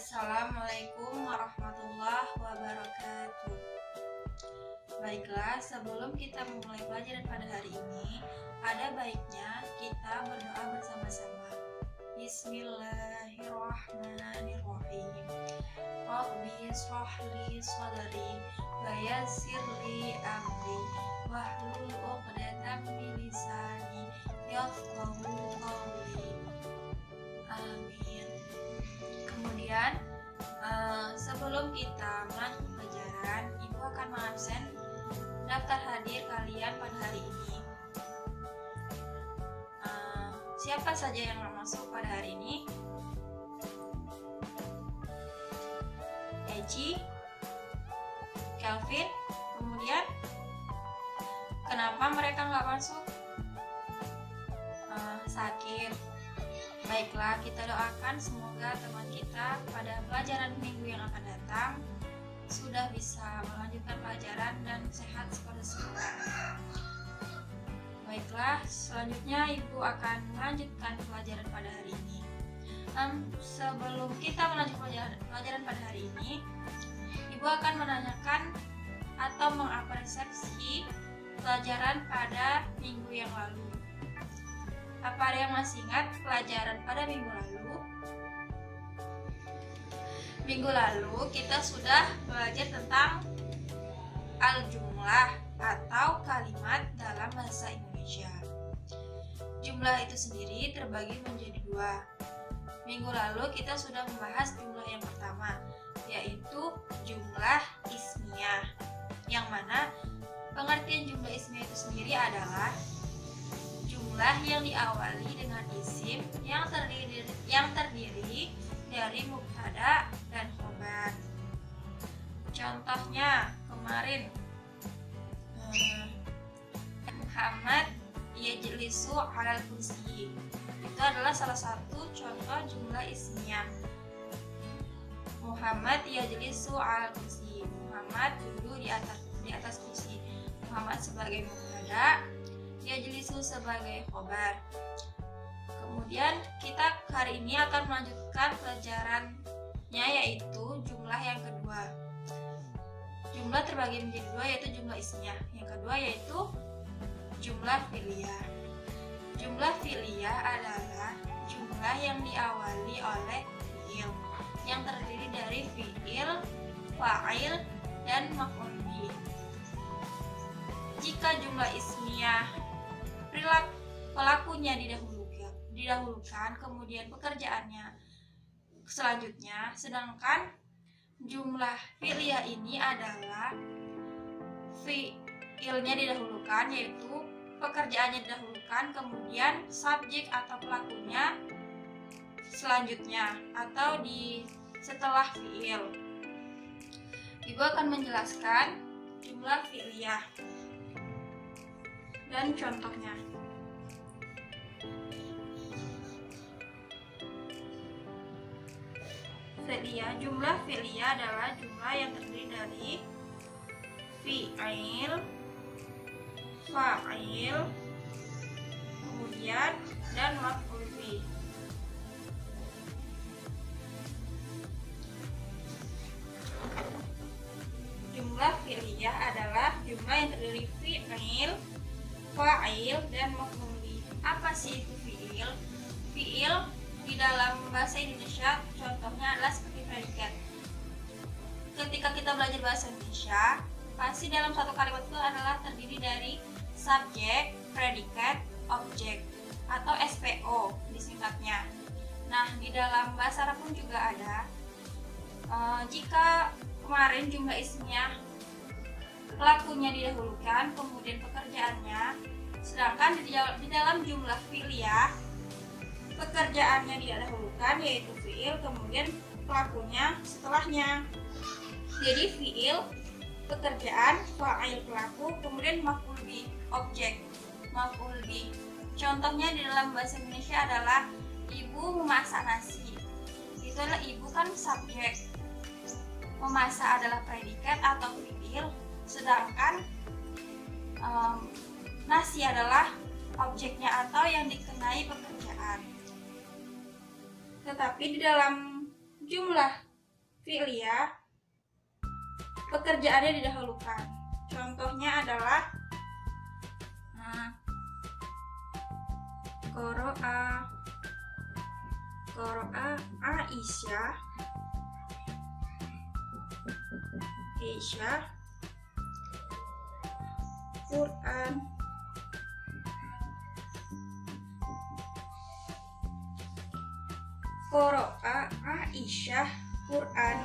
Assalamualaikum warahmatullahi wabarakatuh. Baiklah, sebelum kita memulai pelajaran pada hari ini, ada baiknya kita berdoa bersama-sama. Bismillahirrahmanirrahim. Rabbi shrah li sadri wa yassir li amri wahlul 'uqdatam min lisani yafqahu qawli. Amin. Kemudian sebelum kita melanjutkan pelajaran, Ibu akan mengabsen daftar hadir kalian pada hari ini. Siapa saja yang masuk pada hari ini? Eci, Kelvin, kemudian kenapa mereka nggak masuk? Sakit. Baiklah, kita doakan semoga teman kita pada pelajaran minggu yang akan datang sudah bisa melanjutkan pelajaran dan sehat seperti semula. Baiklah, selanjutnya Ibu akan melanjutkan pelajaran pada hari ini. Sebelum kita melanjutkan pelajaran pada hari ini, Ibu akan menanyakan atau mengapresiasi pelajaran pada minggu yang lalu. Apa ada yang masih ingat pelajaran pada minggu lalu? Minggu lalu kita sudah belajar tentang al-jumlah atau kalimat dalam bahasa Indonesia. Jumlah itu sendiri terbagi menjadi dua. Minggu lalu kita sudah membahas jumlah yang pertama, yaitu jumlah ismiyah, yang mana pengertian jumlah ismiyah itu sendiri adalah jumlah yang diawali dengan isim yang terdiri dari mubtada dan khobar. Contohnya kemarin Muhammad yajlisu 'alal kursi. Itu adalah salah satu contoh jumlah ismiyah. Muhammad yajlisu 'alal kursi. Muhammad duduk di atas kursi. Muhammad sebagai mubtada, yajlisu sebagai khobar. Kemudian kita hari ini akan melanjutkan pelajarannya, yaitu jumlah yang kedua. Jumlah terbagi menjadi dua, yaitu jumlah ismiyah. Yang kedua yaitu jumlah fi'liyah. Jumlah fi'liyah adalah jumlah yang diawali oleh fi'il, yang terdiri dari fi'il, fa'il, dan maf'ul bih. Jika jumlah ismiyah pelakunya didahulukan, kemudian pekerjaannya selanjutnya, sedangkan jumlah fi'liyah ini adalah fi'ilnya didahulukan, yaitu pekerjaannya didahulukan, kemudian subjek atau pelakunya selanjutnya atau setelah fi'il. Ibu akan menjelaskan jumlah fi'liyah dan contohnya. Jumlah fi'liyah adalah jumlah yang terdiri dari fi'il, fa'il, kemudian dan maf'ul bih. Jumlah fi'liyah adalah jumlah yang terdiri fi'il, fa'il, dan maf'ul bih. Apa sih itu fi'il? Fi'il di dalam bahasa Indonesia contohnya adalah seperti predikat. Ketika kita belajar bahasa Indonesia, pasti dalam satu kalimat itu adalah terdiri dari subjek, predikat, objek, atau SPO disingkatnya. Nah, di dalam bahasa Arab pun juga ada. Jika kemarin jumlah ismiyah pelakunya didahulukan, kemudian pekerjaannya, sedangkan di dalam jumlah fi'liyah pekerjaannya didahulukan, yaitu fi'il, kemudian pelakunya setelahnya. Jadi fi'il, pekerjaan, fa'il pelaku, kemudian maf'ul bih objek, maf'ul bih. Contohnya di dalam bahasa Indonesia adalah ibu memasak nasi. Itu adalah ibu kan subjek, memasak adalah predikat atau fi'il, sedangkan nasi adalah objeknya atau yang dikenai pekerjaan. Tetapi di dalam jumlah fi'liyah, pekerjaannya didahulukan. Contohnya adalah qara'a Aisyah Quran. Qara'a Aisyah Quran.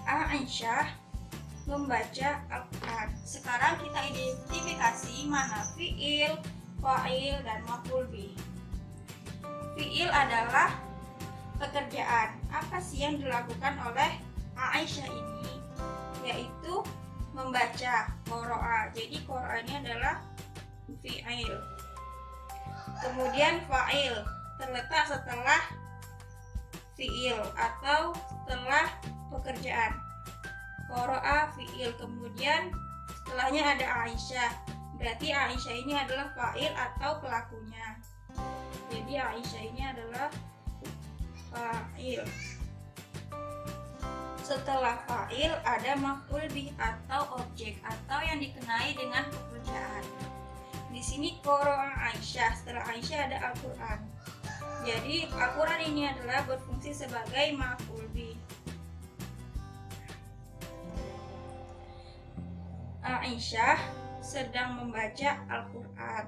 Aisyah membaca Al-Quran. Sekarang kita identifikasi mana fi'il, fa'il, dan maf'ul bih. Fi'il adalah pekerjaan. Apa sih yang dilakukan oleh Aisyah ini? Yaitu membaca qara'a. Jadi qara'a ini adalah fi'il. Kemudian fa'il terletak setelah fi'il atau setelah pekerjaan. Qara'a fi'il, kemudian setelahnya ada Aisyah. Berarti Aisyah ini adalah fa'il atau pelakunya. Jadi Aisyah ini adalah fa'il. Setelah fa'il ada maf'ul bih atau objek atau yang dikenai dengan pekerjaan. Di sini qara'a Aisyah, setelah Aisyah ada Al-Quran. Jadi Al-Quran ini adalah berfungsi sebagai maf'ul bih. Aisyah sedang membaca Al-Quran.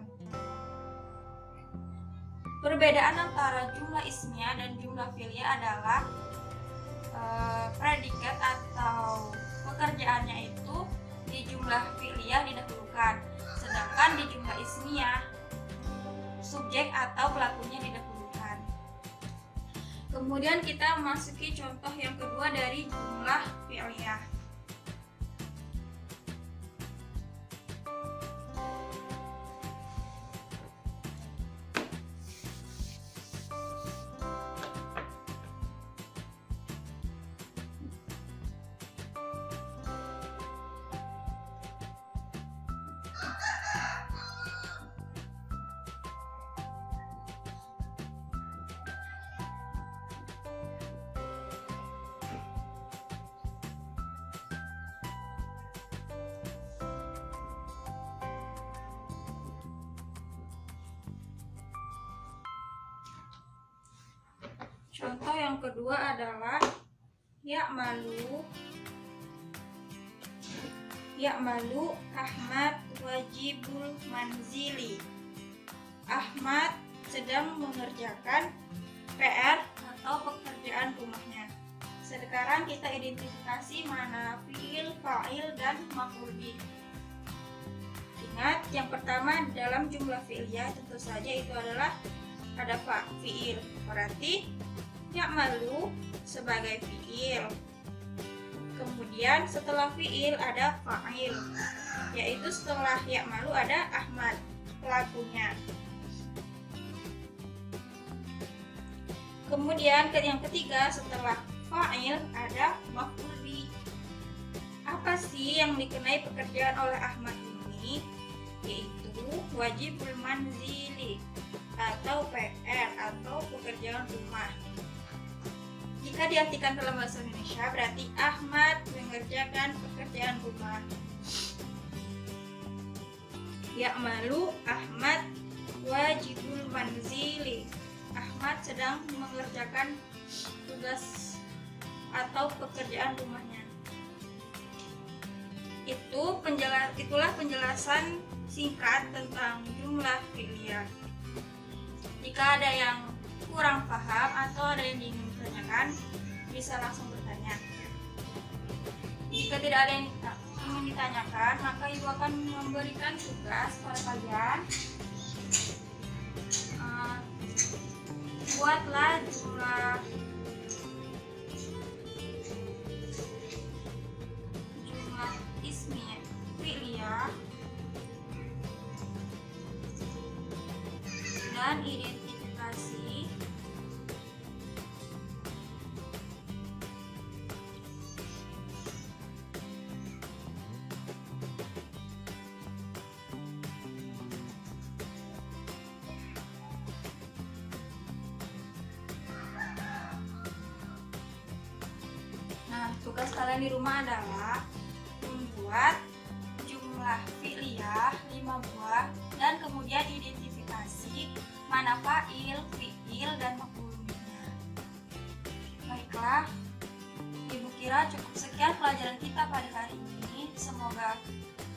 Perbedaan antara jumlah ismiyah dan jumlah fi'liyah adalah predikat atau pekerjaannya itu di jumlah fi'liyah didahulukan, sedangkan di jumlah ismiyah subjek atau pelakunya didahulukan. Kemudian kita memasuki contoh yang kedua dari jumlah fi'liyah. Contoh yang kedua adalah ya'malu Ahmad wajibul manzili. Ahmad sedang mengerjakan PR atau pekerjaan rumahnya. Sekarang kita identifikasi mana fi'il, fa'il, dan maf'ul bih. Ingat, yang pertama dalam jumlah fi'liyah tentu saja itu adalah ada fi'il. Berarti ya'malu sebagai fi'il. Kemudian setelah fi'il ada fa'il, yaitu setelah ya'malu ada Ahmad, pelakunya. Kemudian yang ketiga setelah fa'il ada maf'ul bih. Apa sih yang dikenai pekerjaan oleh Ahmad ini? Yaitu wajibul manzili atau PR atau pekerjaan rumah. Jika diartikan dalam bahasa Indonesia berarti Ahmad mengerjakan pekerjaan rumah. Ya'malu Ahmad wajibul manzili. Ahmad sedang mengerjakan tugas atau pekerjaan rumahnya. Itulah penjelasan singkat tentang jumlah fi'liyah. Jika ada yang kurang paham atau ada yang ingin ditanyakan, bisa langsung bertanya. Jika tidak ada yang ingin ditanyakan, maka ibu akan memberikan tugas pada kalian. Buatlah jumlah ismiyah fi'liyah dan identifikasi Tugas kalian di rumah adalah membuat jumlah fi'liyah 5 buah dan kemudian identifikasi mana fa'il, fi'il, dan maf'ul bihnya. Baiklah, Ibu kira cukup sekian pelajaran kita pada hari ini. Semoga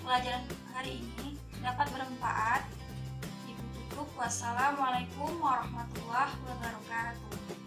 pelajaran hari ini dapat bermanfaat. Ibu tutup. Wassalamualaikum warahmatullahi wabarakatuh.